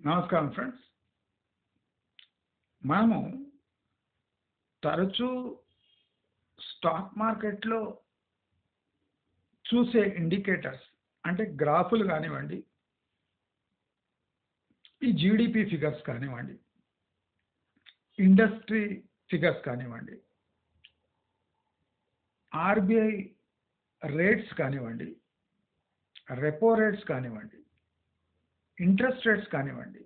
నమస్కారం ఫ్రెండ్స్. మనము తరచూ స్టాక్ మార్కెట్లో చూసే ఇండికేటర్స్ అంటే గ్రాఫులు కానివ్వండి, ఈ జీడిపి ఫిగర్స్ కానివ్వండి, ఇండస్ట్రీ ఫిగర్స్ కానివ్వండి, ఆర్బీఐ రేట్స్ కానివ్వండి, రెపో రేట్స్ కానివ్వండి, ఇంట్రెస్ట్ రేట్స్ కానివ్వండి,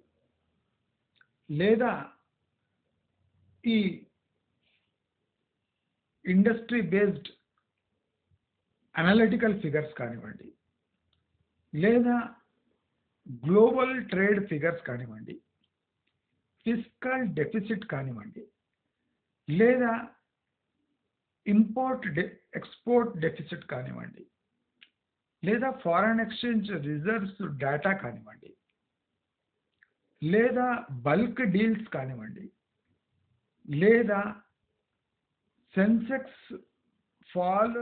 లేదా ఈ ఇండస్ట్రీ బేస్డ్ అనలిటికల్ ఫిగర్స్ కానివ్వండి, లేదా గ్లోబల్ ట్రేడ్ ఫిగర్స్ కానివ్వండి, ఫిస్కల్ డెఫిసిట్ కానివ్వండి, లేదా ఎక్స్పోర్ట్ డెఫిసిట్ కానివ్వండి, లేదా ఫారెన్ ఎక్స్చేంజ్ రిజర్వ్స్ డేటా కానివ్వండి, లేదా బల్క్ డీల్స్ కానివ్వండి, లేదా సెన్సెక్స్ ఫాల్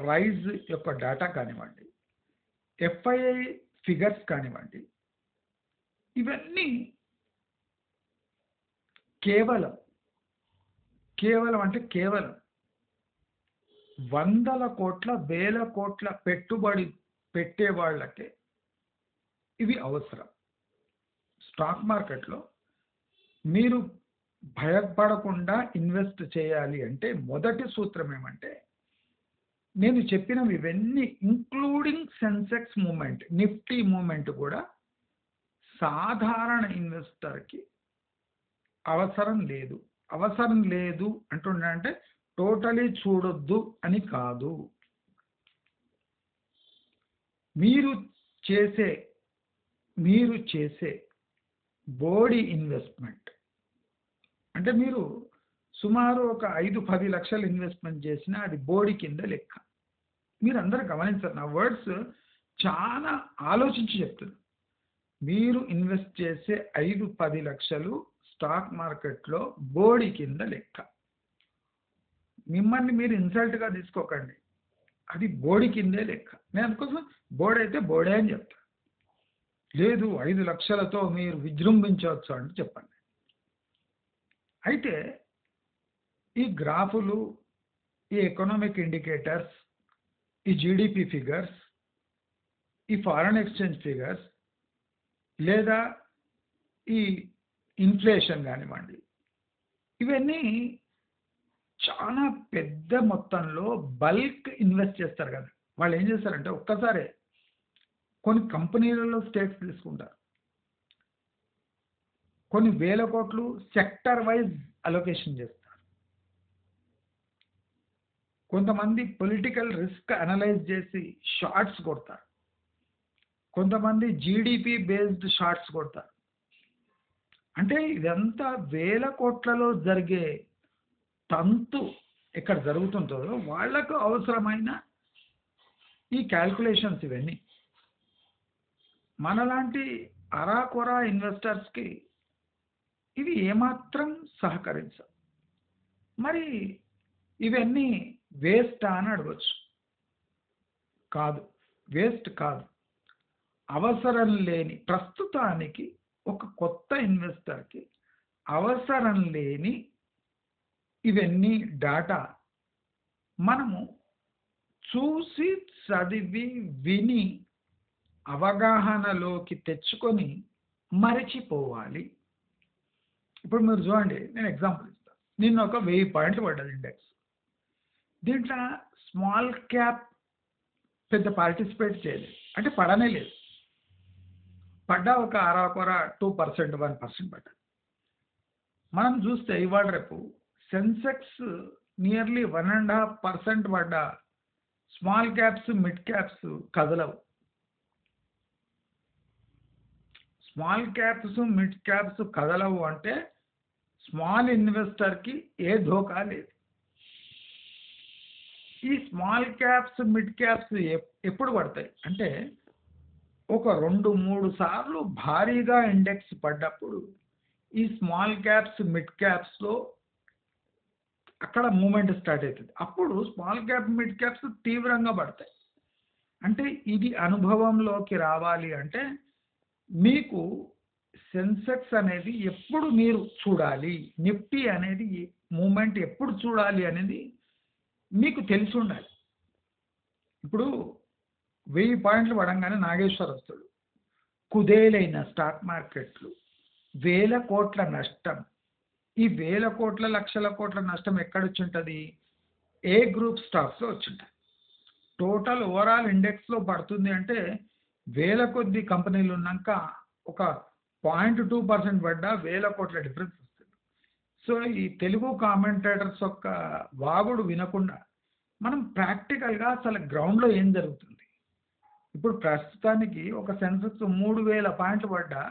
రైజ్ యొక్క డేటా కానివ్వండి, ఎఫ్ఐఐ ఫిగర్స్ కానివ్వండి, ఇవన్నీ కేవలం అంటే కేవలం వందల కోట్ల వేల కోట్ల పెట్టుబడి పెట్టే వాళ్ళకే ఇవి అవసరం. స్టాక్ మార్కెట్లో మీరు భయపడకుండా ఇన్వెస్ట్ చేయాలి అంటే మొదటి సూత్రం ఏమంటే, నేను చెప్పినవి ఇవన్నీ including Sensex movement, Nifty movement కూడా సాధారణ ఇన్వెస్టర్కి అవసరం లేదు అంటుండే టోటలీ చూడొద్దు అని కాదు. మీరు చేసే బోడీ ఇన్వెస్ట్మెంట్ అంటే మీరు సుమారు ఒక 5-10 లక్షలు ఇన్వెస్ట్మెంట్ చేసినా అది బోడీ కింద లెక్క. మీరు అందరూ గమనించారు, నా వర్డ్స్ చాలా ఆలోచించి చెప్తున్నారు. మీరు ఇన్వెస్ట్ చేసే 5-10 లక్షలు స్టాక్ మార్కెట్లో బోడీ కింద లెక్క. మిమ్మల్ని మీరు ఇన్సల్ట్గా తీసుకోకండి, అది బోడీ కిందే లెక్క. నేను అందుకోసం బోర్డు అయితే బోర్డే అని చెప్తాను. లేదు 5 లక్షలతో మీరు విజృంభించవచ్చు అంటే చెప్పండి. అయితే ఈ గ్రాఫులు, ఈ ఎకనామిక్ ఇండికేటర్స్, ఈ జీడిపి ఫిగర్స్, ఈ ఫారెన్ ఎక్స్చేంజ్ ఫిగర్స్, లేదా ఈ ఇన్ఫ్లేషన్ కానివ్వండి, ఇవన్నీ చాలా పెద్ద మొత్తంలో బల్క్ ఇన్వెస్ట్ చేస్తారు కదా. వాళ్ళు ఏం చేస్తారంటే ఒక్కసారే కొన్ని కంపెనీలలో స్టేక్స్ తీసుకుంటారు, కొన్ని వేల కోట్లు సెక్టర్ వైజ్ అలొకేషన్ చేస్తారు. కొంతమంది పొలిటికల్ రిస్క్ అనలైజ్ చేసి షార్ట్స్ కొడతారు, కొంతమంది జీడిపి బేస్డ్ షార్ట్స్ కొడతారు. అంటే ఇదంతా వేల కోట్లలో జరిగే తంతు ఎక్కడ జరుగుతుంటుందో వాళ్లకు అవసరమైన ఈ క్యాల్కులేషన్స్ ఇవన్నీ. మనలాంటి అరాకొరా ఇన్వెస్టర్స్కి ఇవి ఏమాత్రం సహకరించవు. మరి ఇవన్నీ వేస్ట్ అని అడగచ్చు. కాదు, వేస్ట్ కాదు. అవసరం లేని, ప్రస్తుతానికి ఒక కొత్త ఇన్వెస్టర్కి అవసరం లేని ఇవన్నీ డేటా మనము చూసి చదివి విని అవగాహనలోకి తెచ్చుకొని మరచిపోవాలి. ఇప్పుడు మీరు చూడండి, నేను ఎగ్జాంపుల్ ఇస్తాను. నిన్న ఒక 1000 పాయింట్లు పడ్డది ఇండెక్స్. దీంట్లో స్మాల్ క్యాప్ పెద్ద పార్టిసిపేట్ చేయలేదు, అంటే పడనే లేదు. పడ్డా ఒక అరకొర 2%, 1% పడ్డా. మనం చూస్తే ఇవాళ రేపు సెన్సెక్స్ నియర్లీ 1.5% పడ్డా స్మాల్ క్యాప్స్, మిడ్ క్యాప్స్ కదలవు. స్మాల్ క్యాప్స్, మిడ్ క్యాప్స్ కదలవు అంటే స్మాల్ ఇన్వెస్టర్కి ఏ ధోకా లేదు. ఈ స్మాల్ క్యాప్స్, మిడ్ క్యాప్స్ ఎప్పుడు పడతాయి అంటే ఒక 2-3 సార్లు భారీగా ఇండెక్స్ పడ్డప్పుడు ఈ స్మాల్ క్యాప్స్, మిడ్ క్యాప్స్లో అక్కడ మూమెంట్ స్టార్ట్ అవుతుంది. అప్పుడు స్మాల్ క్యాప్, మిడ్ క్యాప్స్ తీవ్రంగా పడతాయి. అంటే ఇది అనుభవంలోకి రావాలి అంటే మీకు సెన్సెక్స్ అనేది ఎప్పుడు మీరు చూడాలి, నిఫ్టీ అనేది మూమెంట్ ఎప్పుడు చూడాలి అనేది మీకు తెలిసి ఉండాలి. ఇప్పుడు 1000 పాయింట్లు పడంగానే నాగేశ్వర్ వస్తాడు. కుదేలైన స్టాక్ మార్కెట్లు, వేల కోట్ల నష్టం. ఈ వేల కోట్ల లక్షల కోట్ల నష్టం ఎక్కడొచ్చి ఉంటుంది? ఏ గ్రూప్ స్టాక్స్లో వచ్చింటుంది. టోటల్ ఓవరాల్ ఇండెక్స్లో పడుతుంది అంటే వేల కొద్ది కంపెనీలు ఉన్నాక ఒక 0.2% పడ్డా వేల కోట్ల డిఫరెన్స్ వస్తుంది. సో ఈ తెలుగు కామెంటేటర్స్ యొక్క వాగుడు వినకుండా మనం ప్రాక్టికల్గా అసలు గ్రౌండ్లో ఏం జరుగుతుంది. ఇప్పుడు ప్రస్తుతానికి ఒక సెన్సెక్స్ 3000 పాయింట్లు పడ్డా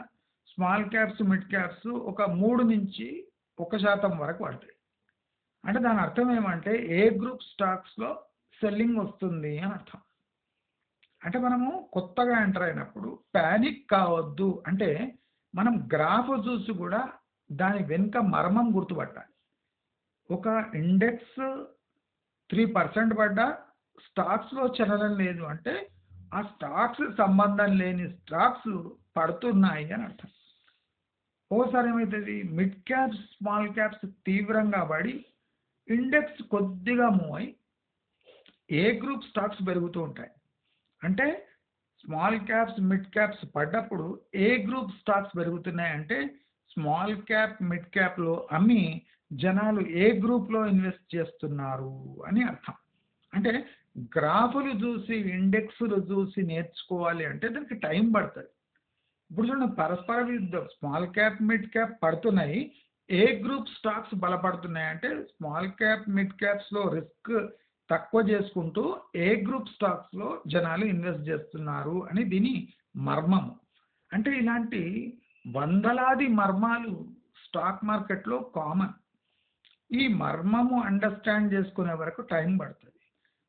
స్మాల్ క్యాప్స్ మిడ్ క్యాప్స్ ఒక 3 నుంచి 1% వరకు పడతాయి. అంటే దాని అర్థం ఏమంటే ఏ గ్రూప్ స్టాక్స్లో సెల్లింగ్ వస్తుంది అని అర్థం. అంటే మనము కొత్తగా ఎంటర్ అయినప్పుడు ప్యానిక్ కావద్దు. అంటే మనం గ్రాఫ్ చూసి కూడా దాని వెనుక మర్మం గుర్తుపట్టాలి. ఒక ఇండెక్స్ 3% పడ్డా స్టాక్స్లో చలనం లేదు అంటే ఆ స్టాక్స్ సంబంధం లేని స్టాక్స్ పడుతున్నాయి అని అర్థం. ఓసారి ఏమవుతుంది, మిడ్ క్యాప్స్ స్మాల్ క్యాప్స్ తీవ్రంగా పడి ఇండెక్స్ కొద్దిగా మూవ్ అయ్యి ఏ గ్రూప్ స్టాక్స్ పెరుగుతూ ఉంటాయి. అంటే స్మాల్ క్యాప్స్ మిడ్ క్యాప్స్ పడ్డప్పుడు ఏ గ్రూప్ స్టాక్స్ పెరుగుతున్నాయి అంటే స్మాల్ క్యాప్ మిడ్ క్యాప్లో అమ్మి జనాలు ఏ గ్రూప్లో ఇన్వెస్ట్ చేస్తున్నారు అని అర్థం. అంటే గ్రాఫులు చూసి ఇండెక్స్లు చూసి నేర్చుకోవాలి అంటే దానికి టైం పడుతుంది. ఇప్పుడు చూడండి, పరస్పర విరుద్ధం. స్మాల్ క్యాప్ మిడ్ క్యాప్ పడుతున్నాయి, ఏ గ్రూప్ స్టాక్స్ బలపడుతున్నాయి అంటే స్మాల్ క్యాప్ మిడ్ క్యాప్స్లో రిస్క్ తక్కువ చేసుకుంటూ ఏ గ్రూప్ స్టాక్స్లో జనాలు ఇన్వెస్ట్ చేస్తున్నారు అని దీని మర్మము. అంటే ఇలాంటి వందలాది మర్మాలు స్టాక్ మార్కెట్లో కామన్. ఈ మర్మము అండర్స్టాండ్ చేసుకునే వరకు టైం పడుతుంది.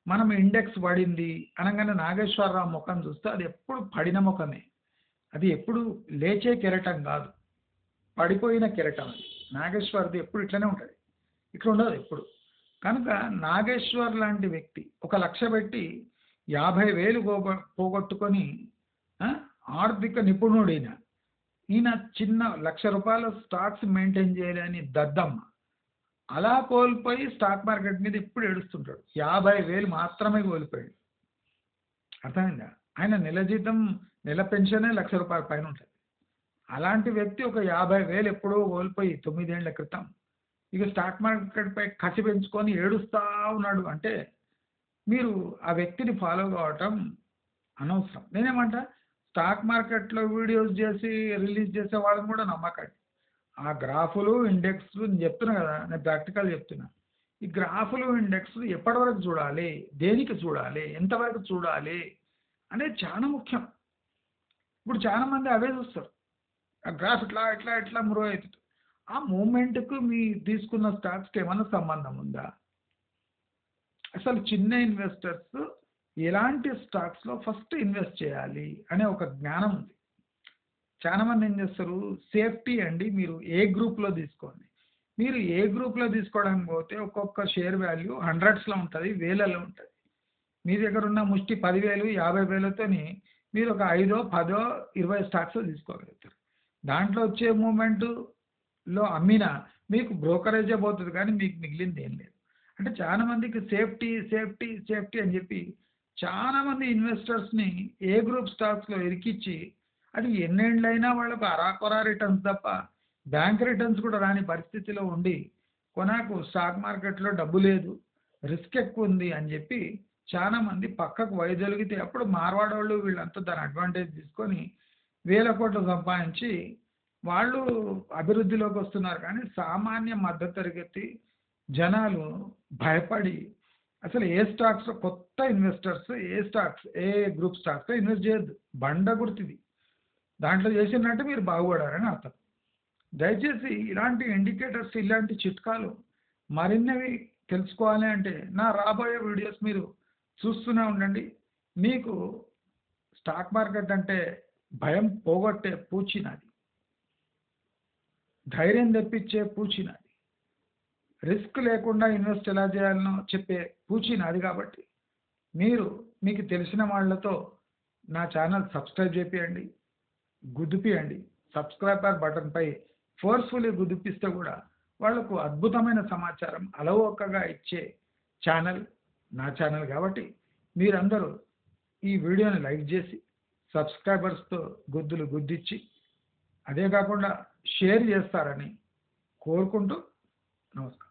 మనం ఇండెక్స్ పడింది అనగానే నాగేశ్వరరావు ముఖం చూస్తే అది ఎప్పుడు పడిన ముఖమే, అది ఎప్పుడు లేచే కెరటం కాదు, పడిపోయిన కెరటం. అది నాగేశ్వర్ది ఎప్పుడు ఇట్లనే ఉంటుంది, ఇట్లా ఉండదు ఎప్పుడు. కనుక నాగేశ్వర్ లాంటి వ్యక్తి 1 లక్ష పెట్టి 50,000 పోగొట్టుకొని ఆర్థిక నిపుణుడైన ఈయన చిన్న ₹1,00,000 స్టాక్స్ మెయింటైన్ చేయలేని దద్దమ్మ అలా కోల్పోయి స్టాక్ మార్కెట్ మీద ఇప్పుడు ఏడుస్తుంటాడు. 50,000 మాత్రమే కోల్పోయాడు. అర్థమైందా? ఆయన నెల జీతం నెల పెన్షనే ₹1,00,000 పైన ఉంటుంది. అలాంటి వ్యక్తి ఒక 50,000 ఎప్పుడో కోల్పోయి 9 ఏళ్ల క్రితం ఇక స్టాక్ మార్కెట్పై కసి పెంచుకొని ఏడుస్తూ ఉన్నాడు. అంటే మీరు ఆ వ్యక్తిని ఫాలో కావటం అనవసరం. నేనేమంటా, స్టాక్ మార్కెట్లో వీడియోస్ చేసి రిలీజ్ చేసే వాళ్ళని కూడా నమ్మకండి. ఆ గ్రాఫులు ఇండెక్స్లు నేను చెప్తున్నా కదా, నేను ప్రాక్టికల్ చెప్తున్నా. ఈ గ్రాఫులు ఇండెక్స్లు ఎప్పటి వరకు చూడాలి, దేనికి చూడాలి, ఎంతవరకు చూడాలి అనేది చాలా ముఖ్యం. ఇప్పుడు చాలామంది అవే చూస్తారు. ఆ గ్రాఫ్ ఇట్లా ఇట్లా ఇట్లా మూవ్ అవుతుంది. ఆ మూమెంట్కు మీ తీసుకున్న స్టాక్స్కి ఏమైనా సంబంధం ఉందా? అసలు చిన్న ఇన్వెస్టర్స్ ఎలాంటి స్టాక్స్లో ఫస్ట్ ఇన్వెస్ట్ చేయాలి అనే ఒక జ్ఞానం ఉంది. చాలామంది ఏం చేస్తారు, సేఫ్టీ అండి మీరు ఏ గ్రూప్లో తీసుకోండి. మీరు ఏ గ్రూప్లో తీసుకోవడానికి పోతే ఒక్కొక్క షేర్ వాల్యూ హండ్రెడ్స్లో ఉంటుంది, వేలలో ఉంటుంది. మీ దగ్గర ఉన్న ముష్టి 10,000 50,000తోని మీరు ఒక 5, 10, 20 స్టాక్స్ తీసుకోగలుగుతారు. దాంట్లో వచ్చే మూమెంట్లో అమ్మినా మీకు బ్రోకరేజే పోతుంది, కానీ మీకు మిగిలింది ఏం లేదు. అంటే చాలామందికి సేఫ్టీ సేఫ్టీ సేఫ్టీ అని చెప్పి చాలామంది ఇన్వెస్టర్స్ని ఏ గ్రూప్ స్టాక్స్లో ఇరికిచ్చి అది ఎన్నేళ్ళైనా వాళ్ళకు అరాకొరా రిటర్న్స్ తప్ప బ్యాంక్ రిటర్న్స్ కూడా రాని పరిస్థితిలో ఉండి కొనాకు స్టాక్ మార్కెట్లో డబ్బు లేదు, రిస్క్ ఎక్కువ ఉంది అని చెప్పి చాలామంది పక్కకు వైదొలిగితే అప్పుడు మార్వాడోళ్ళు వీళ్ళంతా దాని అడ్వాంటేజ్ తీసుకొని వేల కోట్లు సంపాదించి వాళ్ళు అభివృద్ధిలోకి వస్తున్నారు. కానీ సామాన్య మధ్యతరగతి జనాలు భయపడి అసలు ఏ స్టాక్స్లో కొత్త ఇన్వెస్టర్స్ ఏ గ్రూప్ స్టాక్స్లో ఇన్వెస్ట్ చేయొద్దు. బండ గుర్తిది, దాంట్లో చేసినట్టు మీరు బాగుపడారని అర్థం. దయచేసి ఇలాంటి ఇండికేటర్స్ ఇలాంటి చిట్కాలు మరిన్నవి తెలుసుకోవాలి అంటే నా రాబోయే వీడియోస్ మీరు చూస్తూనే ఉండండి. మీకు స్టాక్ మార్కెట్ అంటే భయం పోగొట్టే పూచినది, ధైర్యం తెప్పించే పూచినది, రిస్క్ లేకుండా ఇన్వెస్ట్ ఎలా చేయాలనో చెప్పే పూచినది. కాబట్టి మీకు తెలిసిన వాళ్ళతో నా ఛానల్ సబ్స్క్రైబ్ చేపియండి, గుద్దుపియండి. సబ్స్క్రైబర్ బటన్పై ఫోర్స్ఫుల్లీ గుదిపిస్తే కూడా వాళ్లకు అద్భుతమైన సమాచారం అలవోకగా ఇచ్చే ఛానల్ నా ఛానల్. కాబట్టి మీరందరూ ఈ వీడియోని లైక్ చేసి సబ్స్క్రైబర్స్తో గుద్దులు గుద్దిచ్చి అదే కాకుండా షేర్ చేస్తారని కోరుకుంటూ నమస్కారం.